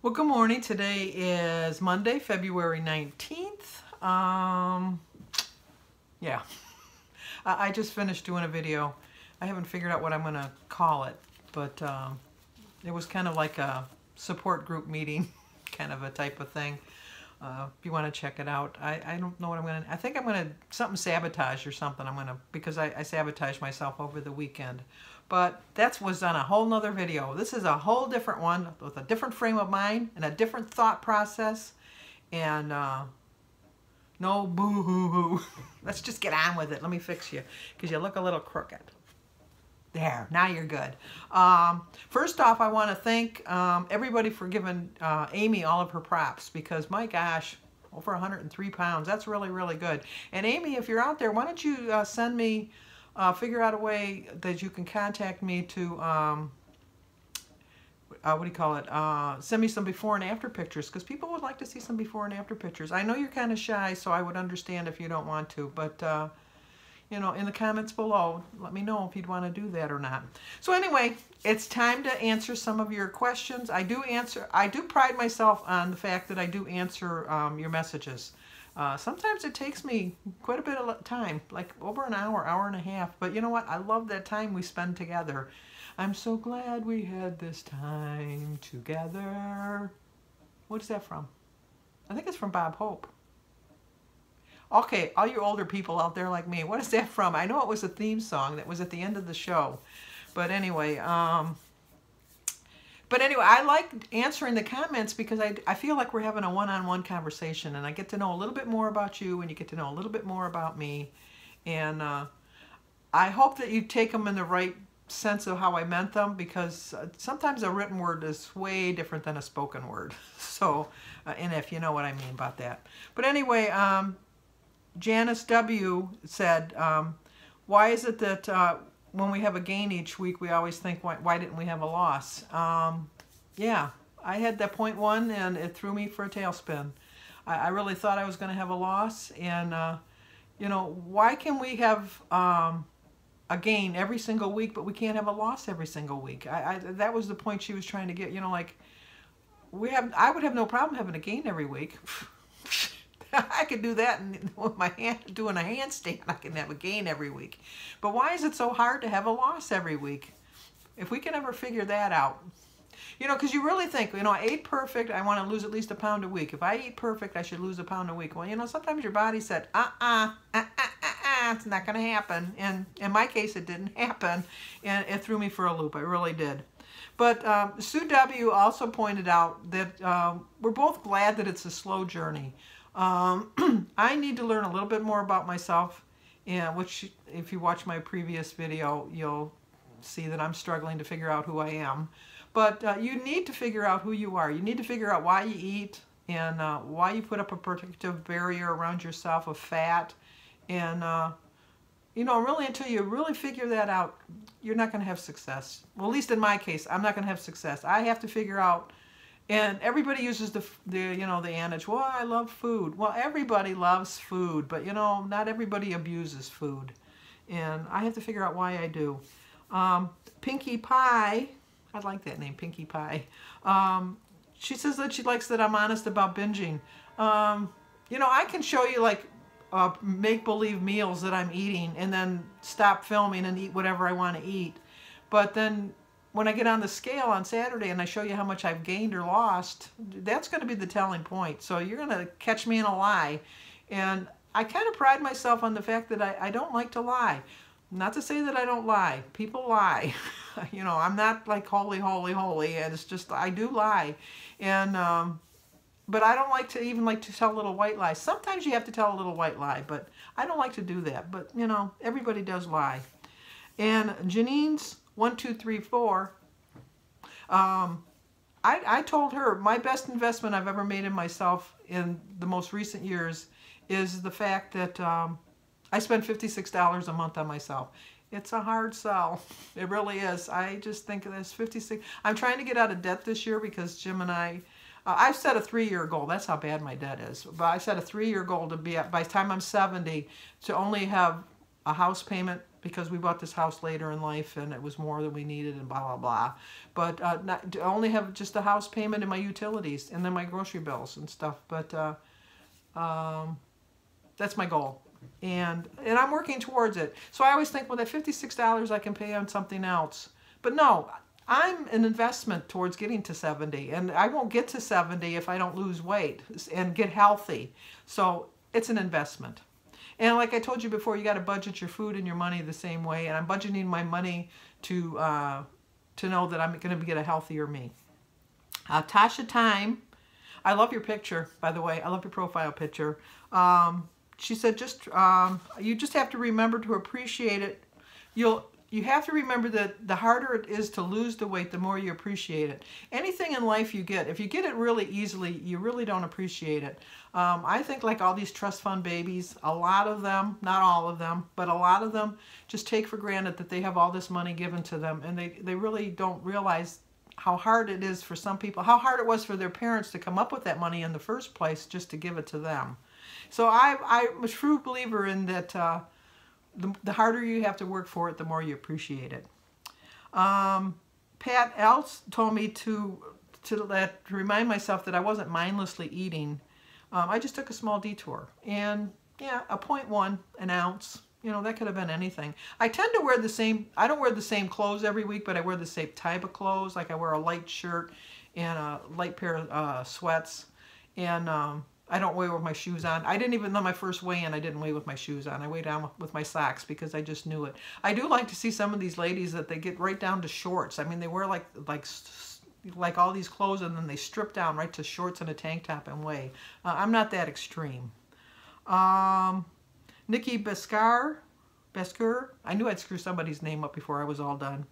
Well, good morning. Today is Monday, February 19th. Yeah, I just finished doing a video. I haven't figured out what I'm going to call it, but it was kind of like a support group meeting, kind of a type of thing. If you want to check it out, I don't know what I'm going to, I think I'm going to, something sabotage or something. I'm going to, because I sabotaged myself over the weekend. But that was on a whole nother video. This is a whole different one with a different frame of mind and a different thought process. And no boo-hoo-hoo. Let's just get on with it. Let me fix you because you look a little crooked. There, now you're good. First off, I want to thank everybody for giving Amy all of her props because, my gosh, over 103 pounds. That's really, really good. And Amy, if you're out there, why don't you send me, figure out a way that you can contact me to, what do you call it, send me some before and after pictures because people would like to see some before and after pictures. I know you're kind of shy, so I would understand if you don't want to, but you know, in the comments below, let me know if you'd want to do that or not. So anyway, it's time to answer some of your questions. I do pride myself on the fact that I do answer your messages. Sometimes it takes me quite a bit of time, like over an hour, hour and a half. But you know what? I love that time we spend together. I'm so glad we had this time together. What's that from? I think it's from Bob Hope. Okay, all you older people out there like me, what is that from? I know it was a theme song that was at the end of the show. But anyway, I like answering the comments because I feel like we're having a one-on-one conversation and I get to know a little bit more about you and you get to know a little bit more about me. And I hope that you take them in the right sense of how I meant them because sometimes a written word is way different than a spoken word. So, and if you know what I mean about that. But anyway, Janice W. said, why is it that when we have a gain each week, we always think, why didn't we have a loss? Yeah, I had that 0.1 and it threw me for a tailspin. I really thought I was going to have a loss. And, you know, why can we have a gain every single week, but we can't have a loss every single week? That was the point she was trying to get, you know, like, I would have no problem having a gain every week. I could do that and with my hand doing a handstand. I can have a gain every week. But why is it so hard to have a loss every week? If we can ever figure that out. You know, because you really think, you know, I ate perfect, I want to lose at least a pound a week. If I eat perfect, I should lose a pound a week. Well, you know, sometimes your body said, it's not going to happen. And in my case, it didn't happen. And it threw me for a loop. It really did. But Sue W. also pointed out that we're both glad that it's a slow journey. I need to learn a little bit more about myself, and which if you watch my previous video, you'll see that I'm struggling to figure out who I am. But you need to figure out who you are. You need to figure out why you eat and why you put up a protective barrier around yourself of fat. And, you know, really until you really figure that out, you're not going to have success. Well, at least in my case, I'm not going to have success. I have to figure out. And everybody uses the you know, the adage, well, I love food. Well, everybody loves food, but, you know, not everybody abuses food. And I have to figure out why I do. Pinkie Pie, I like that name, Pinkie Pie. She says that she likes that I'm honest about binging. You know, I can show you, like, make-believe meals that I'm eating and then stop filming and eat whatever I want to eat. But then when I get on the scale on Saturday and I show you how much I've gained or lost, that's going to be the telling point. So you're going to catch me in a lie. And I kind of pride myself on the fact that I don't like to lie. Not to say that I don't lie. People lie. You know, I'm not like holy, holy, holy. And it's just, I do lie. And, but I don't like to even like to tell little white lies. Sometimes you have to tell a little white lie, but I don't like to do that. But, you know, everybody does lie. And Janine's 1, 2, 3, 4. I told her my best investment I've ever made in myself in the most recent years is the fact that I spend $56 a month on myself. It's a hard sell. It really is. I just think this 56. I'm trying to get out of debt this year because Jim and I've set a 3-year goal. That's how bad my debt is. But I set a 3-year goal to be at, by the time I'm 70, to only have a house payment because we bought this house later in life and it was more than we needed and blah, blah, blah. But not, to only have just the house payment and my utilities and then my grocery bills and stuff. But that's my goal. And I'm working towards it. So I always think, well, that $56 I can pay on something else. But no, I'm an investment towards getting to 70. And I won't get to 70 if I don't lose weight and get healthy. So it's an investment. And like I told you before, you got to budget your food and your money the same way. And I'm budgeting my money to know that I'm going to get a healthier me. Tasha Time, I love your picture, by the way. I love your profile picture. She said, you just have to remember to appreciate it. You have to remember that the harder it is to lose the weight, the more you appreciate it. Anything in life you get, if you get it really easily, you really don't appreciate it. I think like all these trust fund babies, a lot of them, not all of them, but a lot of them just take for granted that they have all this money given to them, and they really don't realize how hard it is for some people, how hard it was for their parents to come up with that money in the first place just to give it to them. So I'm a true believer in that the harder you have to work for it, the more you appreciate it. Pat else told me to remind myself that I wasn't mindlessly eating. I just took a small detour. And yeah, a 0.1, an ounce, you know, that could have been anything. I tend to wear the same, I don't wear the same clothes every week, but I wear the same type of clothes. Like I wear a light shirt and a light pair of sweats. And I don't weigh with my shoes on. I didn't even know my first weigh-in, I didn't weigh with my shoes on. I weigh down with my socks because I just knew it. I do like to see some of these ladies that they get right down to shorts. I mean, they wear like all these clothes and then they strip down right to shorts and a tank top and weigh. I'm not that extreme. Nikki Besker, I knew I'd screw somebody's name up before I was all done.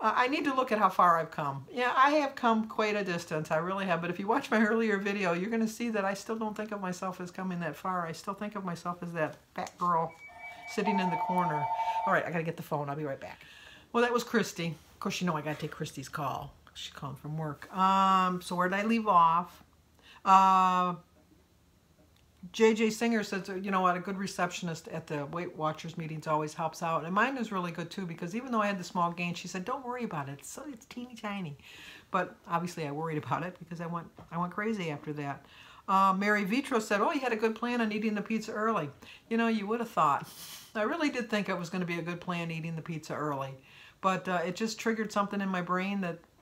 I need to look at how far I've come. Yeah, I have come quite a distance. I really have. But if you watch my earlier video, you're going to see that I still don't think of myself as coming that far. I still think of myself as that fat girl sitting in the corner. All right, I got to get the phone. I'll be right back. Well, that was Christy. Of course, you know I got to take Christy's call. She called from work. So where did I leave off? JJ Singer says, you know what, a good receptionist at the Weight Watchers meetings always helps out. And mine was really good too, because even though I had the small gain, she said, don't worry about it. It's teeny tiny. But obviously I worried about it because I went crazy after that. Mary Vitro said, oh, you had a good plan on eating the pizza early. You know, you would have thought. I really did think it was going to be a good plan eating the pizza early. But it just triggered something in my brain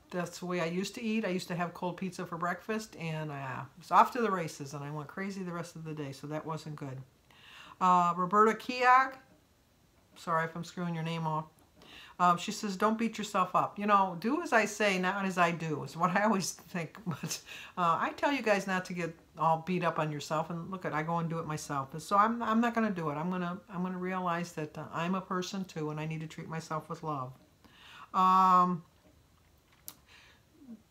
that's the way I used to eat. I used to have cold pizza for breakfast, and I was off to the races, and I went crazy the rest of the day, so that wasn't good. Roberta Keogh, sorry if I'm screwing your name off. She says, don't beat yourself up. You know, do as I say, not as I do, is what I always think. But I tell you guys not to get all beat up on yourself, and look, I go and do it myself. And so I'm not going to do it. I'm gonna realize that I'm a person too, and I need to treat myself with love.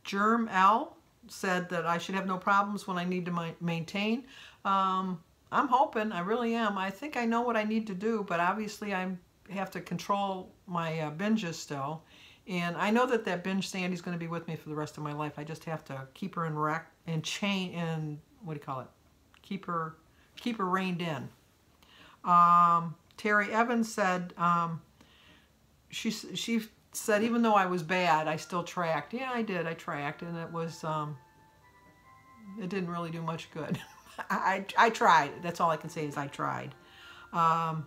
Germ L said that I should have no problems when I need to maintain. I'm hoping, I really am. I think I know what I need to do, but obviously I have to control my binges still. And I know that binge Sandy's going to be with me for the rest of my life. I just have to keep her in rack and chain and what do you call it? Keep her reined in. Terry Evans said she said even though I was bad, I still tracked. Yeah, I did. I tracked, and it was it didn't really do much good. I tried. That's all I can say is I tried. Oh,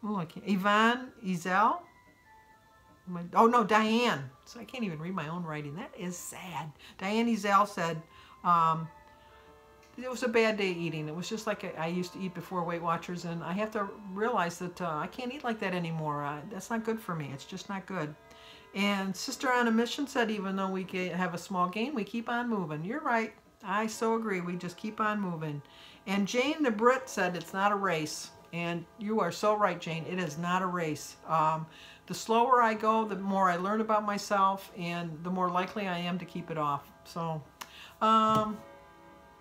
I can't. Yvonne Ezel. Oh no, Diane. So I can't even read my own writing. That is sad. Diane Ezel said it was a bad day eating. It was just like I used to eat before Weight Watchers, and I have to realize that I can't eat like that anymore. That's not good for me. It's just not good. And Sister on a Mission said even though we have a small gain, we keep on moving. You're right. I so agree. We just keep on moving. And Jane the Brit said it's not a race. And you are so right, Jane. It is not a race. The slower I go, the more I learn about myself, and the more likely I am to keep it off. So,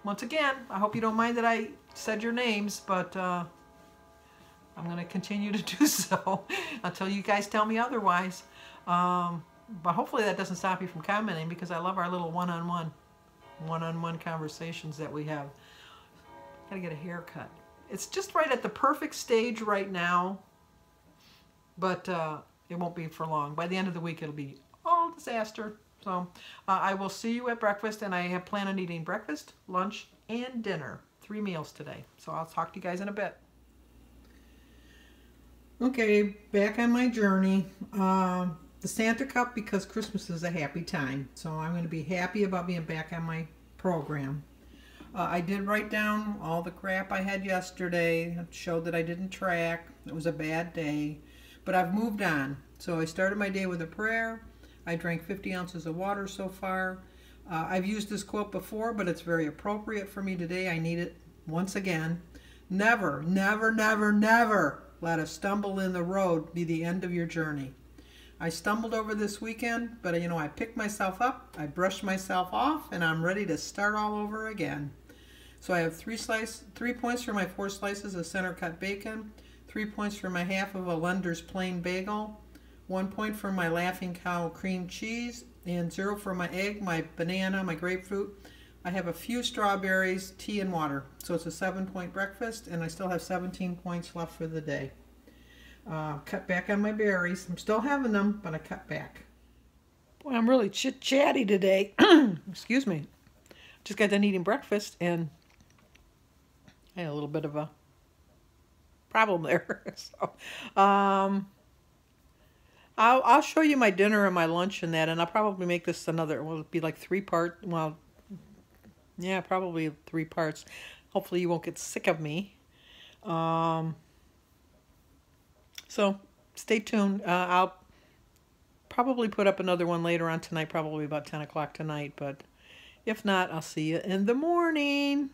once again, I hope you don't mind that I said your names, but I'm going to continue to do so until you guys tell me otherwise. But hopefully that doesn't stop you from commenting, because I love our little one-on-one conversations that we have. Gotta get a haircut. It's just right at the perfect stage right now but it won't be for long. By the end of the week, it'll be all disaster. So I will see you at breakfast, and I have planned on eating breakfast, lunch, and dinner. 3 meals today. So I'll talk to you guys in a bit. Okay, back on my journey. The Santa Cup, because Christmas is a happy time. So I'm going to be happy about being back on my program. I did write down all the crap I had yesterday. It showed that I didn't track. It was a bad day. But I've moved on. So I started my day with a prayer. I drank 50 ounces of water so far. I've used this quote before, but it's very appropriate for me today. I need it once again. Never, never, never, never let a stumble in the road be the end of your journey. I stumbled over this weekend, but I picked myself up, I brushed myself off, and I'm ready to start all over again. So I have 3 points for my 4 slices of center cut bacon, 3 points for my half of a Lender's plain bagel, 1 point for my Laughing Cow cream cheese, and 0 for my egg, my banana, my grapefruit. I have a few strawberries, tea, and water. So it's a 7-point breakfast, and I still have 17 points left for the day. Cut back on my berries. I'm still having them, but I cut back. Boy, I'm really chit-chatty today. Excuse me. Just got done eating breakfast, and I had a little bit of a problem there. So, I'll show you my dinner and my lunch and that, and I'll probably make this another, well, it'll be like 3-part, well, yeah, probably 3 parts. Hopefully you won't get sick of me. So stay tuned. I'll probably put up another one later on tonight, probably about 10 o'clock tonight, but if not, I'll see you in the morning.